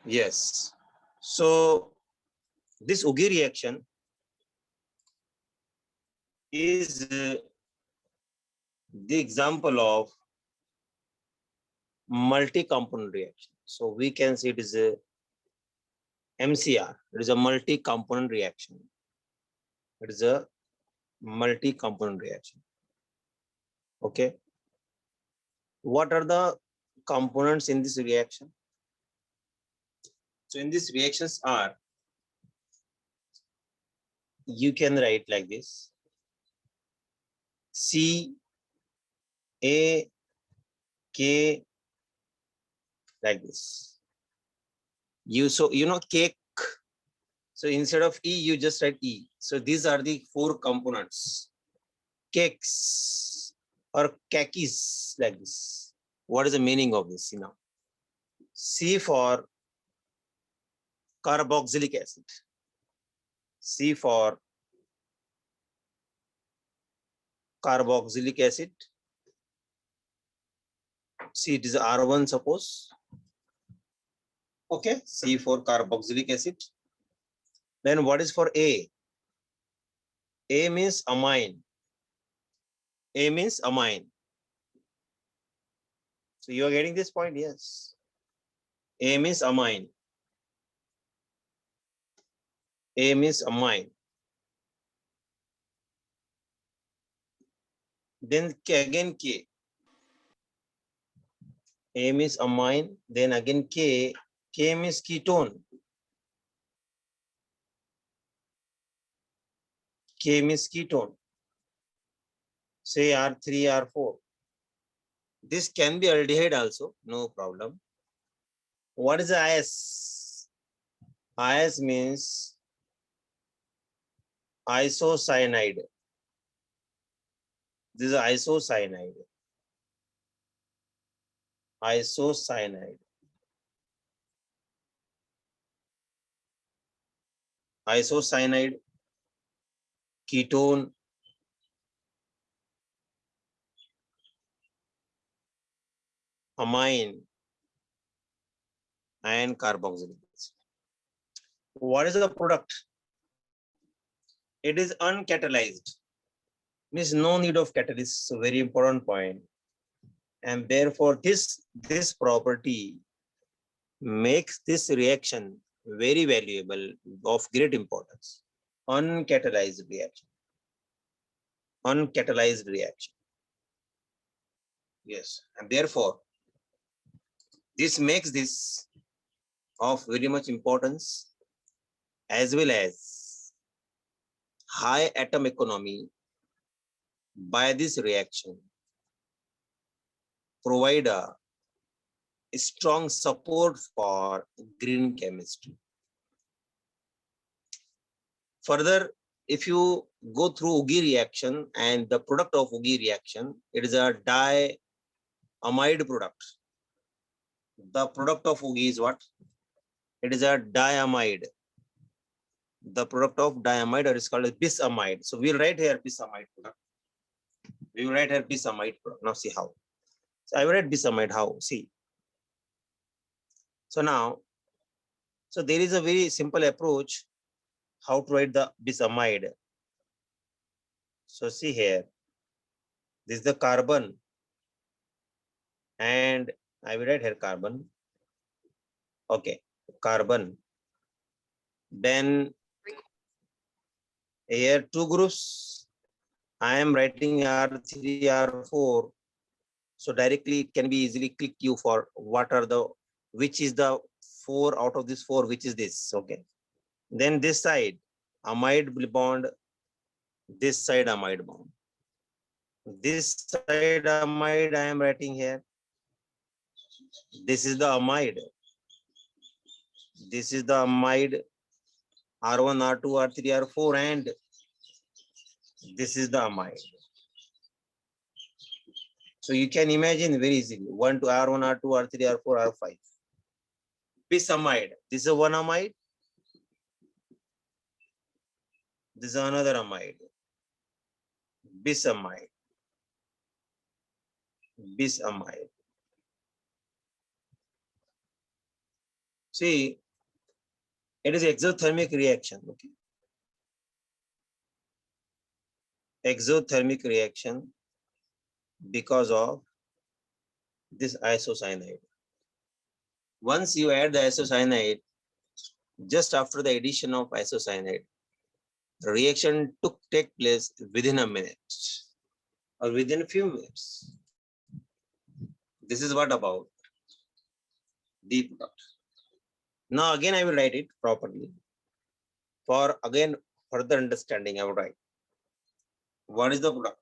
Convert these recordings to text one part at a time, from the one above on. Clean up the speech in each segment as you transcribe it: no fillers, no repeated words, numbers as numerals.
Yes. So this Ugi reaction is the example of multi-component reaction. So we can see it is a MCR. It is a multi-component reaction. It is a multi-component reaction. Okay. What are the components in this reaction? So in these reactions are, you can write like this: C, A, K, like this. Cake. So instead of E, you just write E. So these are the four components. Cakes or kakis, like this. What is the meaning of this? C for carboxylic acid. C for carboxylic acid. C, it is R1, suppose. Okay, C for carboxylic acid. Then what is for A? A means amine. A means amine. So you are getting this point? Yes. A means amine. A means amine. Then again K. A means amine. Then again K. K means ketone. K means ketone. Say R3, R4. This can be aldehyde also, no problem. What is IS? IS means isocyanide. This is isocyanide. Isocyanide. Isocyanide, ketone, amine, and carboxylic acid. What is the product? It is uncatalyzed. Means no need of catalyst. So very important point. And therefore this property makes this reaction very valuable, of great importance. Uncatalyzed reaction. Uncatalyzed reaction. Yes. And therefore this makes this of very much importance, as well as high atom economy. By this reaction provide a strong support for green chemistry. Further, if you go through Ugi reaction and the product of Ugi reaction, it is a diamide product. The product of Ugi is what? It is a diamide. The product of diamide is called as bisamide. So we'll write here bisamide product. We will write here bisamide product. Now see how. So I will write bisamide how. See. So now, so there is a very simple approach how to write the bisamide. So see here, this is the carbon, and I will write here carbon. Okay, carbon. Then here two groups. I am writing R3, R4. So directly it can be easily click you for what are the, which is the 4 out of this 4, which is this. Okay. Then this side, amide bond, this side amide bond. This side amide I am writing here. This is the amide. This is the amide R1, R2, R3, R4, and this is the amide. So you can imagine very easily 1 to R1, R2, R3, R4, R5. Bisamide. This is one amide. This is another amide. Bisamide. Bisamide. See, it is exothermic reaction. Okay. Exothermic reaction because of this isocyanide. Once you add the isocyanide, just after the addition of isocyanide, the reaction take place within a minute or within a few minutes. This is what about the product. Now again I will write it properly. For again further understanding, I will write. What is the product?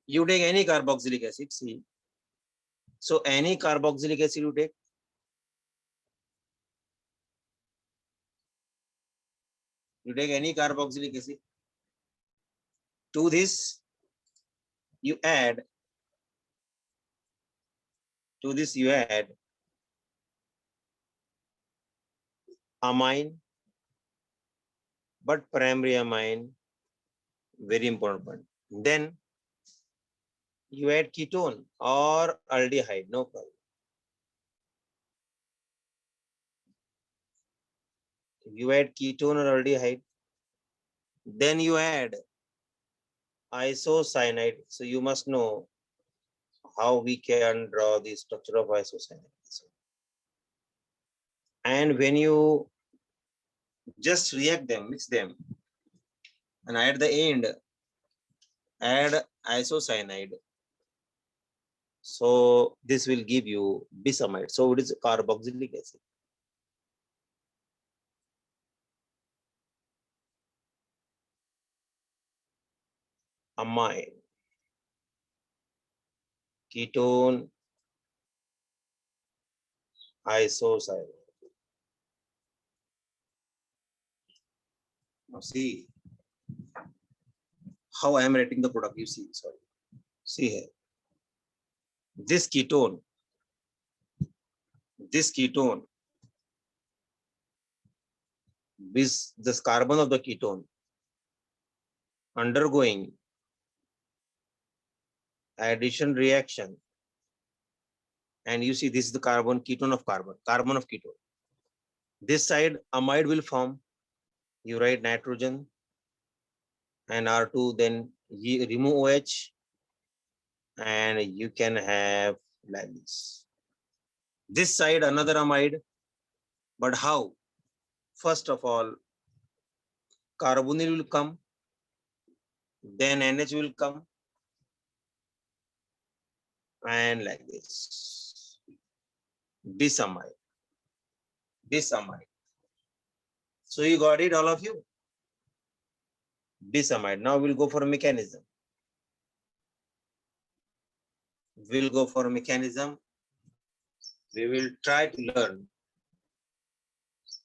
You take any carboxylic acid, see. So any carboxylic acid you take. You take any carboxylic acid. To this, you add. To this, you add amine, but primary amine, very important point. Then you add ketone or aldehyde, no problem. You add ketone or aldehyde. Then you add isocyanide. So you must know how we can draw the structure of isocyanide. And when you just react them, mix them, and at the end, add isocyanide. So this will give you bisamide. So it is carboxylic acid. Amine, ketone, isocyanide. Now see how I am writing the product. You see, sorry. See here. This ketone, this carbon of the ketone undergoing addition reaction, and you see this is the carbon, ketone of carbon, carbon of ketone. This side amide will form. You write nitrogen and R2, then you remove OH, and you can have like this. This side another amide, but how? First of all, carbonyl will come, then NH will come, and like this. Bisamide. Bisamide. So you got it, all of you? Bisamide. Now we'll go for a mechanism. We'll go for a mechanism. We will try to learn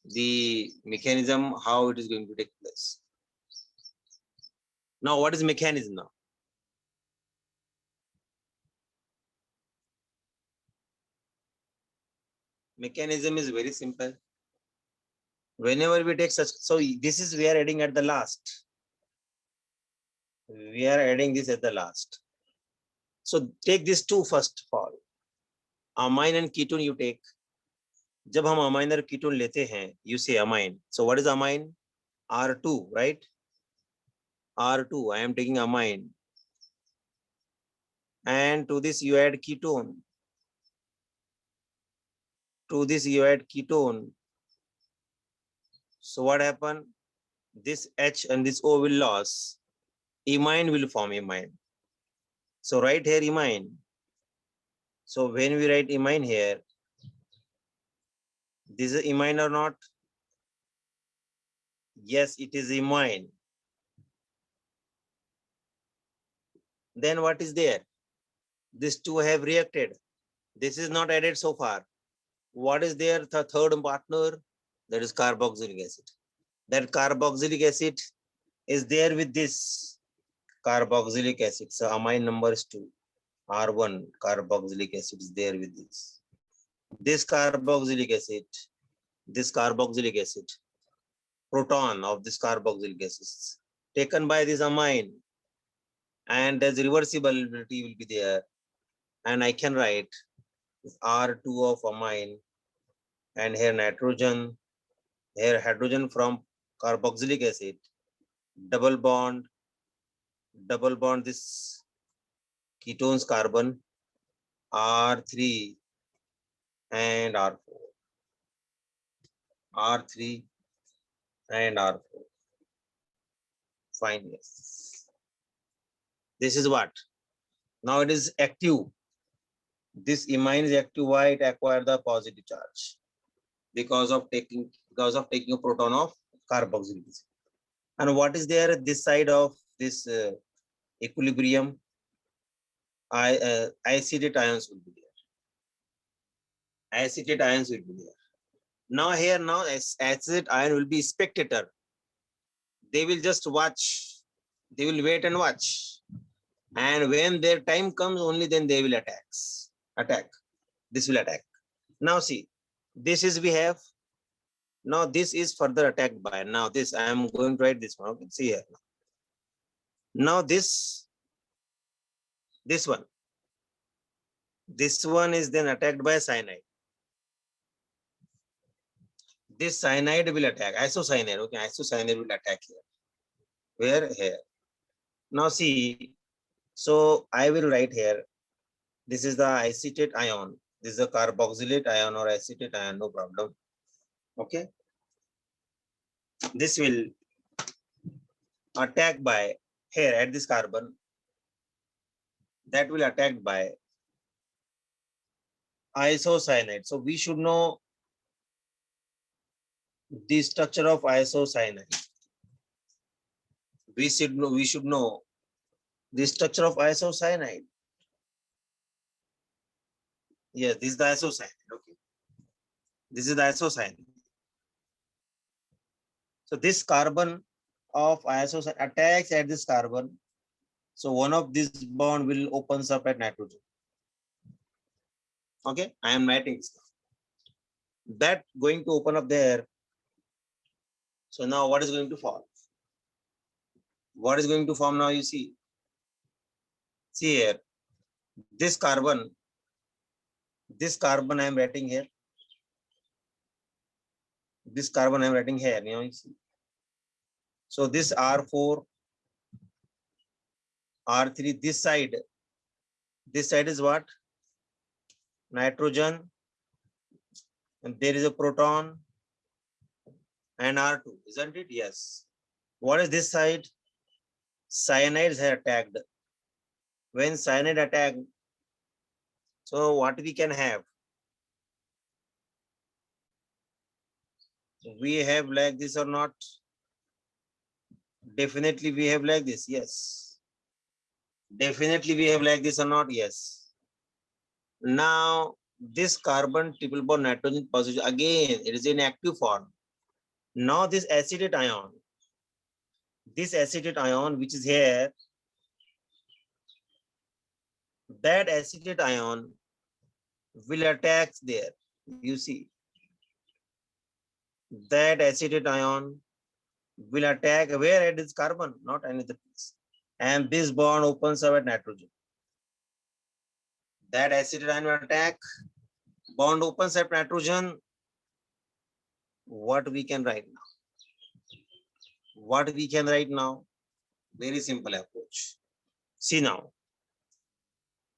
the mechanism, how it is going to take place. Now, what is mechanism now? Mechanism is very simple. Whenever we take such, so this is we are adding at the last. We are adding this at the last. So take this two first of all. Amine and ketone you take. जब हम amine और ketone लेते हैं, you say amine. So what is amine? R2, right? R2. I am taking amine. And to this you add ketone. To this you add ketone. So what happened? This H and this O will lose. Imine will form imine. So right here imine. So when we write imine here, this is imine or not? Yes, it is imine. Then what is there? These two have reacted. This is not added so far. What is there? The third partner, that is carboxylic acid. That carboxylic acid is there with this carboxylic acid. So amine number is 2. R1 carboxylic acid is there with this. This carboxylic acid, proton of this carboxylic acid taken by this amine, and there's reversibility will be there. And I can write R2 of amine and here nitrogen, here hydrogen from carboxylic acid, double bond, this ketones carbon, R3 and R4, R3 and R4. Fine, yes. This is what? Now it is active. This imine is active. Why? It acquired the positive charge because of taking a proton of carboxylic acid. And what is there this side of this equilibrium? Acetate ions will be there. Acetate ions will be there. Now here, acetate ion will be spectator. They will just watch. They will wait and watch. And when their time comes, only then they will attack. This will attack. Now see, this is we have. Now this is further attacked by. Now this I am going to write this one. Okay, see here. Now this one. This one is then attacked by cyanide. This cyanide will attack. Isocyanide. Okay, isocyanide will attack here. Where? Here. Now see. So I will write here. This is the acetate ion. This is a carboxylate ion or acetate ion. No problem. Okay. This will attack by here at this carbon. That will attack by isocyanide. So we should know the structure of isocyanide. We should know the structure of isocyanide. Yes, this is the isocyanide. Okay. This is the isocyanide. So this carbon of isocyanide attacks at this carbon. So one of this bond will opens up at nitrogen. Okay, I am writing this. That going to open up there. So now what is going to form? What is going to form now? You see. See here. This carbon I am writing here. This carbon I am writing here. You see. So this R4, R3, this side is what? Nitrogen. And there is a proton and R2, isn't it? Yes. What is this side? Cyanides are attacked. When cyanide attack, so what we can have? We have like this or not? Definitely we have like this, yes. Definitely we have like this or not? Yes. Now this carbon triple bond nitrogen positive, again it is in active form. Now this acetate ion which is here, that acetate ion will attack there. You see, that acetate ion will attack where at this carbon, not another place. And this bond opens up at nitrogen. That acetate ion will attack, bond opens at nitrogen. What we can write now? What we can write now? Very simple approach. See now.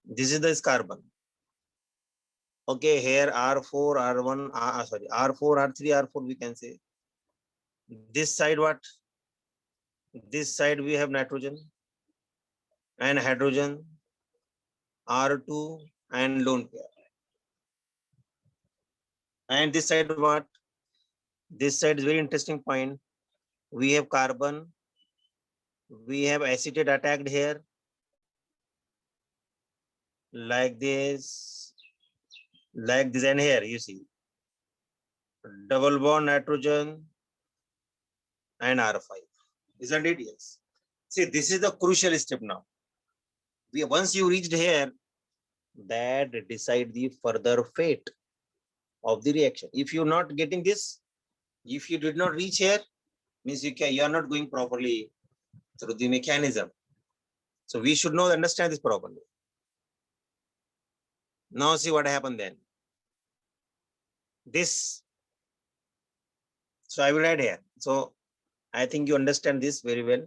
This is this carbon. Okay, here R4, R1, R4, R3, R4 we can say. This side what? This side we have nitrogen and hydrogen, R2 and lone pair. And this side what? This side is very interesting point. We have carbon, we have acetate attacked here, like this, and here you see double bond nitrogen and R5, isn't it? Yes. See, this is the crucial step now. Once you reached here, that decide the further fate of the reaction. If you're not getting this, if you did not reach here, means you are not going properly through the mechanism. So we should know, understand this properly. Now see what happened then. This So I will write here. So I think you understand this very well.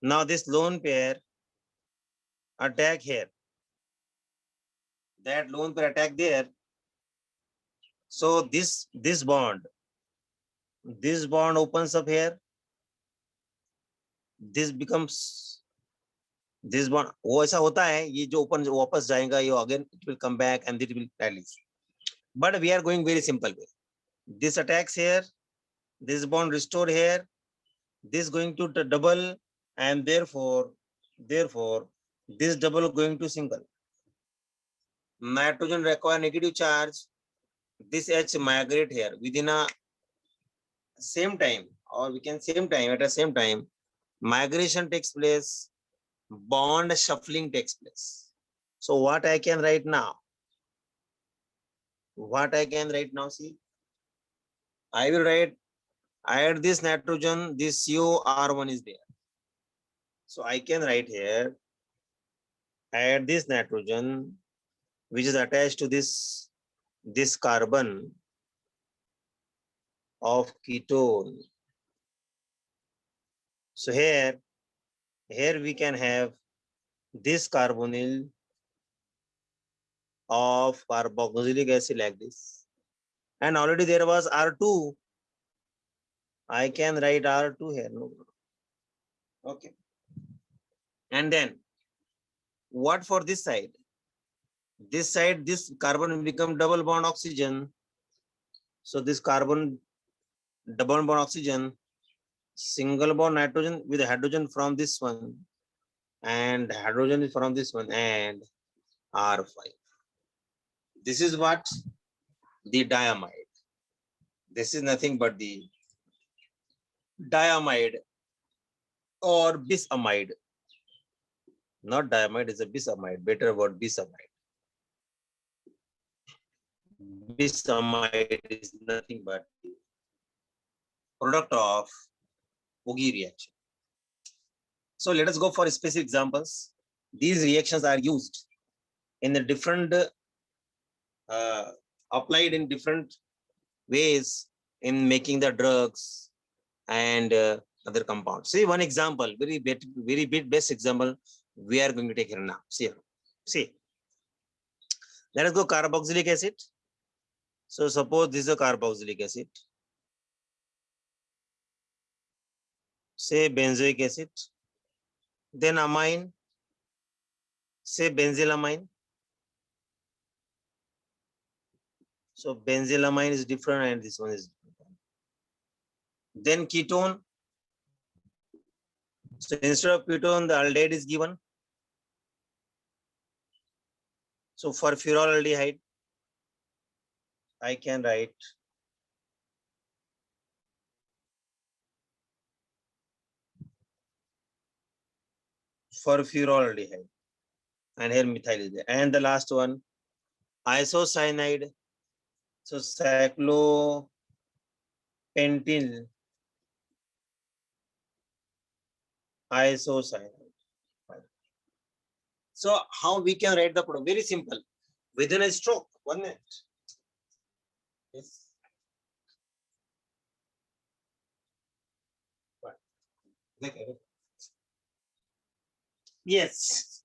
Now this lone pair attack here. That lone pair attack there. So this bond opens up here. This becomes this bond. वो ऐसा होता है, ये जो open वापस जाएगा, ये again it will come back and it will release. But we are going very simple way. This attacks here, this bond restore here, this going to double, and therefore this double going to single. Nitrogen require negative charge. This H migrate here within a same time, or we can same time, at the same time, migration takes place, bond shuffling takes place. So what I can write now? See, I will write, add this nitrogen, this COR1 is there. So I can write here, add this nitrogen, which is attached to this carbon of ketone. So here we can have this carbonyl of carboxylic acid like this. And already there was R2. I can write R2 here. No. Okay. And then what for this side? This side, this carbon will become double bond oxygen. So this carbon double bond oxygen, single bond nitrogen with hydrogen from this one, and hydrogen is from this one, and R5. This is what? The diamide. This is nothing but the diamide or bisamide. Not diamide, is a bisamide. Better word, bisamide. Bisamide is nothing but the product of Auger reaction. So let us go for specific examples. These reactions are used in the different, applied in different ways in making the drugs and other compounds. See one example, very best example we are going to take here now. See, let us go carboxylic acid. So suppose this is a carboxylic acid. Say benzoic acid. Then amine. Say benzylamine. So benzylamine is different and this one is different. Then ketone. So instead of ketone, the aldehyde is given. So for furaldehyde, I can write for furaldehyde, and here methyl is there. And the last one, isocyanide. So cyclopentyl isocyanide. So how we can write the product? Very simple. Within a stroke. 1 minute. Yes. Yes.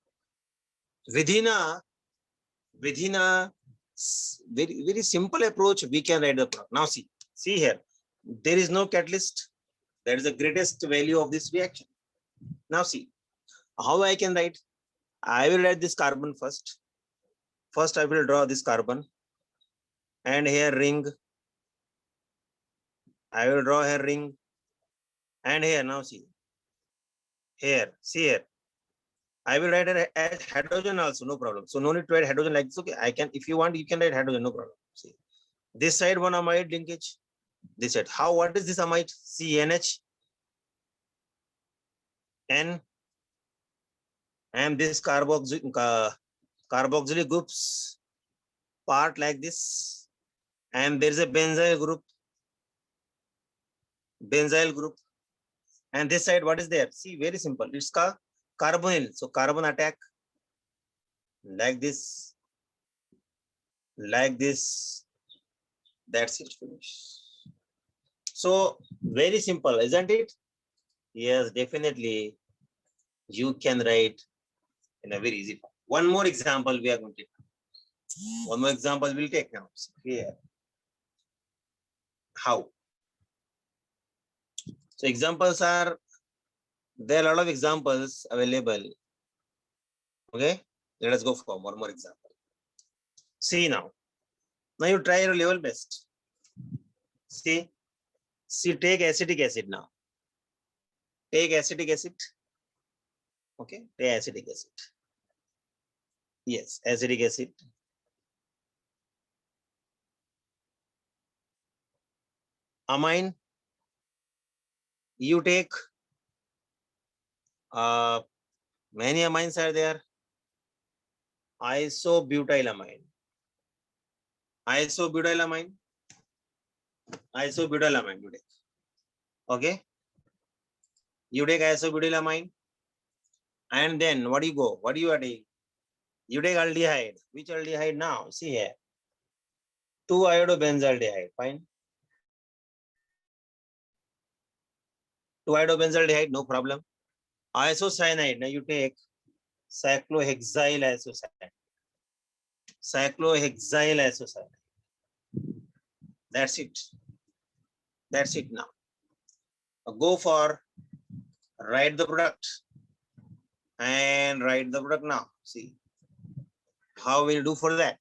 Within a very simple approach, we can write the product. Now see here. There is no catalyst. That is the greatest value of this reaction. Now see how I can write. I will write this carbon first. First, I will draw this carbon, and here ring. I will draw here ring, and here now see. Here, see here. I will write it as hydrogen also, no problem. So no need to write hydrogen like this. Okay, I can, if you want, you can write hydrogen, no problem. See, this side one amide linkage. This side. How? What is this amide? CNH. N. And this carboxylic groups part like this, and there is a benzyl group, and this side what is there? See, very simple. It's carbonyl. So carbon attack like this. That's it. Finish. So very simple, isn't it? Yes, definitely you can write in a very easy form. One more example we are going to take. One more example we'll take now. Here. How? So examples are, there are a lot of examples available. Okay, let us go for one more example. See now. Now you try your level best. See, take acetic acid now. Take acetic acid. Okay, take acetic acid. Yes, acetic acid. Amine. You take many amines are there. Isobutylamine. Isobutylamine. Isobutylamine you take. Okay. You take isobutylamine. And then what do you go? What do you take? You take aldehyde. Which aldehyde now? See here. 2-iodobenzaldehyde. Fine. 2-iodobenzaldehyde, no problem. Isocyanide. Now you take cyclohexyl isocyanide. Cyclohexyl isocyanide. That's it. That's it now. Go for write the product and write the product now. See how we'll do for that.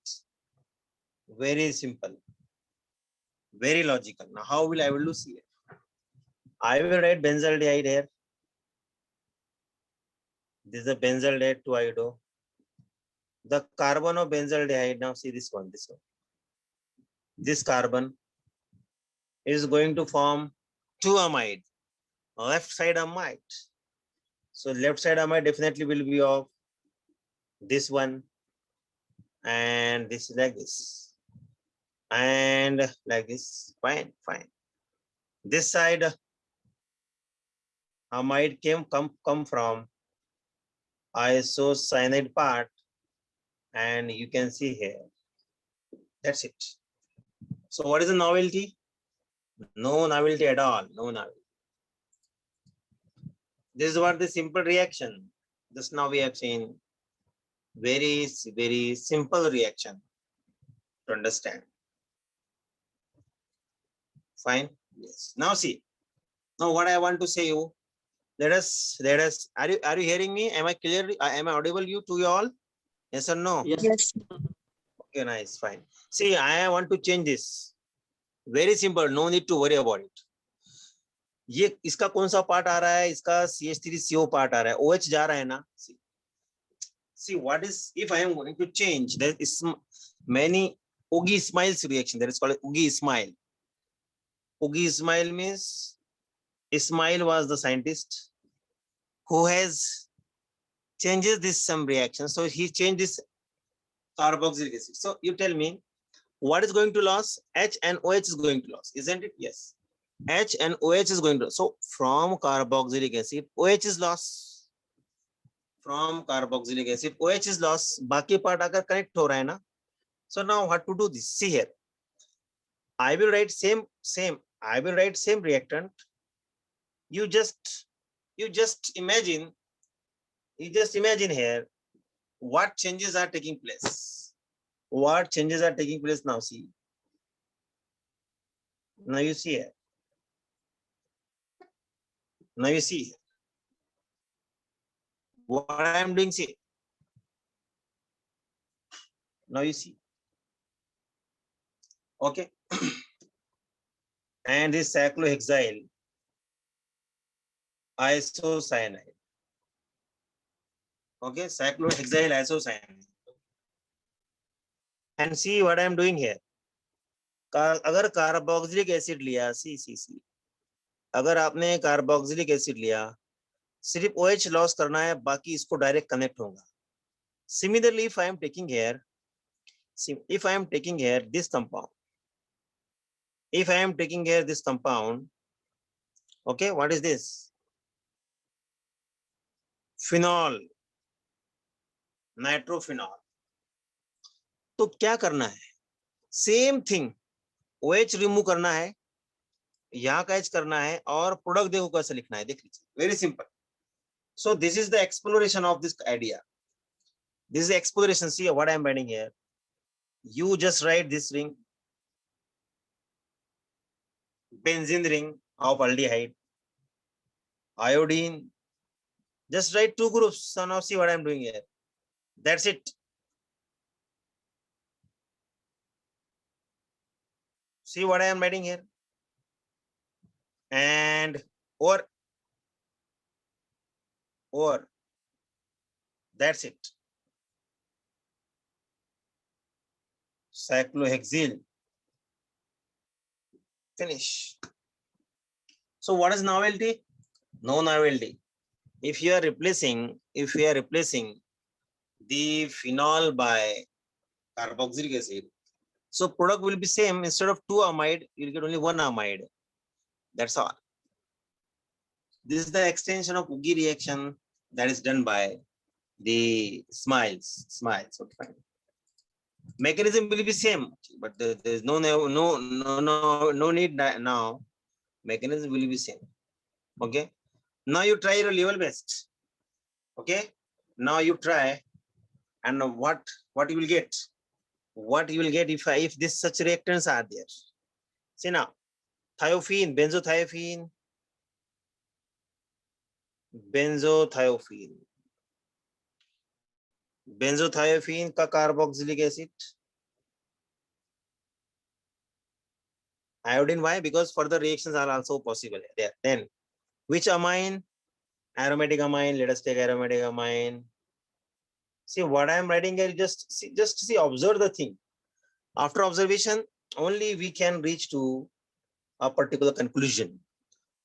Very simple, very logical. Now how will I will do? See, I will write benzaldehyde here. This is a benzaldehyde 2-iodo. The carbon of benzaldehyde, now see this one. This carbon is going to form 2 amide, left side amide. So left side amide definitely will be of this one, and this is like this, and like this. Fine, fine. This side amide come from isocyanide part, and you can see here. That's it. So what is the novelty? No novelty at all. No novelty. This is what the simple reaction. Just now we have seen very, very simple reaction to understand. Fine. Yes. Now see. Now what I want to say you. Let us. Are you hearing me? Am I clear? Am I audible you to you all? Yes or no? Yes. Okay, nice, fine. See, I want to change this. Very simple. No need to worry about it. ये इसका कौन सा part आ रहा है? इसका CH3CO part आ रहा है. OH जा रहा है ना? See what is, if I am going to change, there is many Ugi-Ismail's reaction. That is called Ugi-Ismail. Ugi-Ismail means Ismail was the scientist who has changes this some reaction. So he changed this carboxylic acid. So you tell me what is going to lose? H and OH is going to lose, isn't it? Yes. H and OH is going to. So from carboxylic acid, OH is lost. From carboxylic acid, OH is lost. बाकी part अगर connect हो रहा है ना. So now what to do this? See here. I will write same. I will write same reactant. You just imagine. You just imagine here what changes are taking place. What changes are taking place now? See. Now you see here. Now you see what I am doing. See. Now you see. Okay. And this cyclohexyl isocyanide. Okay, cyclohexyl isocyanide. And see what I am doing here. अगर carboxylic acid लिया, सी अगर आपने carboxylic acid लिया, सिर्फ OH loss करना है, बाकी इसको डायरेक्ट कनेक्ट होगा. Similarly, if I am taking here, this compound, okay, what is this? Phenol, nitrophenol. तो क्या करना है? सेम थिंग, OH रिमूव करना है, यहाँ कैच करना है और प्रोडक्ट देखो कैसे लिखना है, देख लीजिए, very simple. So this is the exploration of this idea. This is the exploration. See what I am writing here. You just write this ring, benzene ring of aldehyde, iodine. Just write two groups. So now see what I am doing here. That's it. See what I am writing here. And or that's it. Cyclohexyl. Finish. So what is novelty? No novelty. If you are replacing the phenol by carboxylic acid, so product will be same. Instead of two amide, you'll get only one amide. That's all. This is the extension of Ugi reaction that is done by the smiles. Okay, fine. Mechanism will be same, but there is no need now. Mechanism will be same. Okay. Now you try your level best. Okay. Now you try, and what you will get? What you will get if this such reactants are there? See now, thiophene, benzothiophene, benzothiophene का carboxylic acid, iodine. Why? Because further reactions are also possible there. Then which amine? Aromatic amine. Let us take aromatic amine. See what I am writing here. Just see, observe the thing. After observation, only we can reach to a particular conclusion.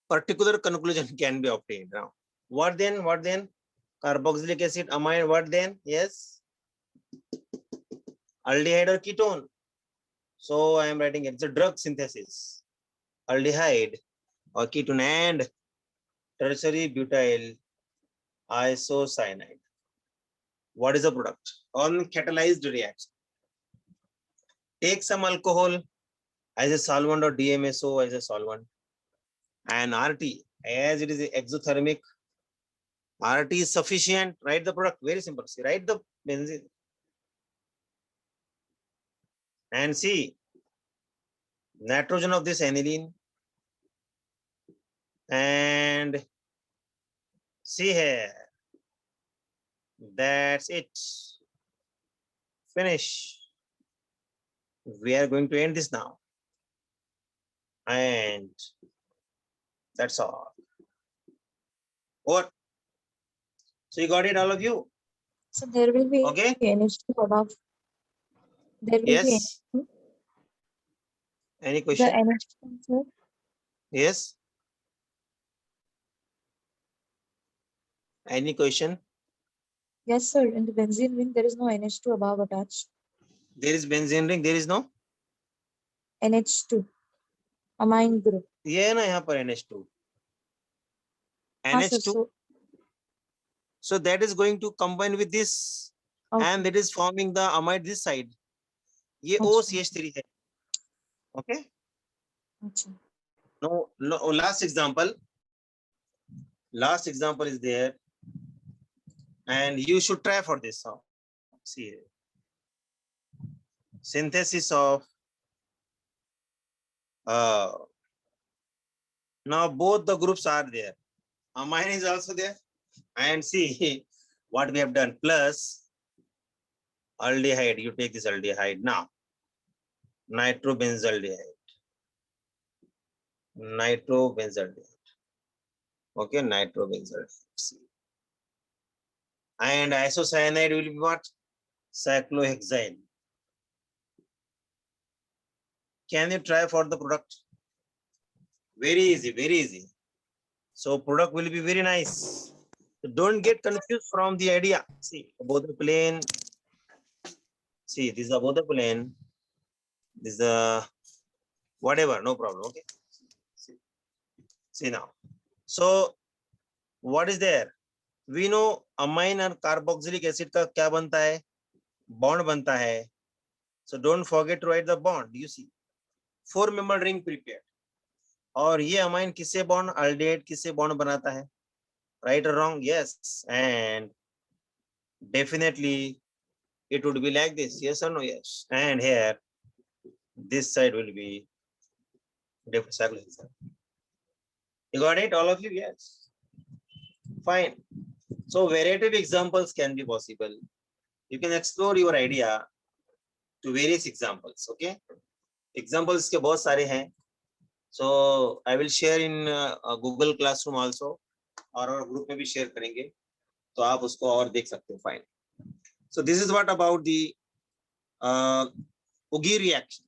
Particular conclusion can be obtained. Now, what then? Carboxylic acid, amine. What then? Yes, aldehyde or ketone. So I am writing it's a drug synthesis. Aldehyde or ketone and tertiary butyl isocyanide. What is the product? Uncatalyzed reaction. Take some alcohol as a solvent or DMSO as a solvent, and RT as it is exothermic. RT is sufficient. Write the product. Very simple. See, write the benzene and see nitrogen of this aniline and see here. That's it. Finish. We are going to end this now. And that's all. Or so you got it, all of you? So there will be okay. NH2 above. There will Yes. be NH2. Any question? The NH2, sir. Yes. Any question? Yes, sir. In the benzene ring, there is no NH2 above attached. There is benzene ring. There is no NH2 amine group. ये ना यहाँ पर NH2. Sir, NH2. So that is going to combine with this, okay. and that is forming the amide this side. ये OCH3 है. Okay. Achha. No. Last example. Last example is there, and you should try for this. See here. Synthesis of now both the groups are there. Amine is also there, and see what we have done. Plus aldehyde. You take this aldehyde now. Nitrobenzaldehyde. Okay, nitrobenzaldehyde. And isocyanide will be what? Cyclohexyl. Can you try for the product? Very easy, very easy. So product will be very nice. So don't get confused from the idea. See, above the plane. See, this is above the plane. This is whatever, no problem. Okay. See now. So what is there? We know amine and carboxylic acid का क्या बनता है? Bond बनता है. So don't forget to write the bond. You see, 4-member ring prepared. और ये amine किससे bond, aldehyde किससे बॉन्ड बनाता है, राइट और wrong? Yes, and definitely it would be like this, yes or no? Yes. And here this side will be different. You got it, all of you? Yes. Fine. So variety of examples can be possible. You can explore your idea to various examples. Okay, examples के बहुत सारे हैं. So I will share in Google Classroom also, और group में भी share करेंगे, तो आप उसको और देख सकते हो. Fine. So this is what about the Auger reaction.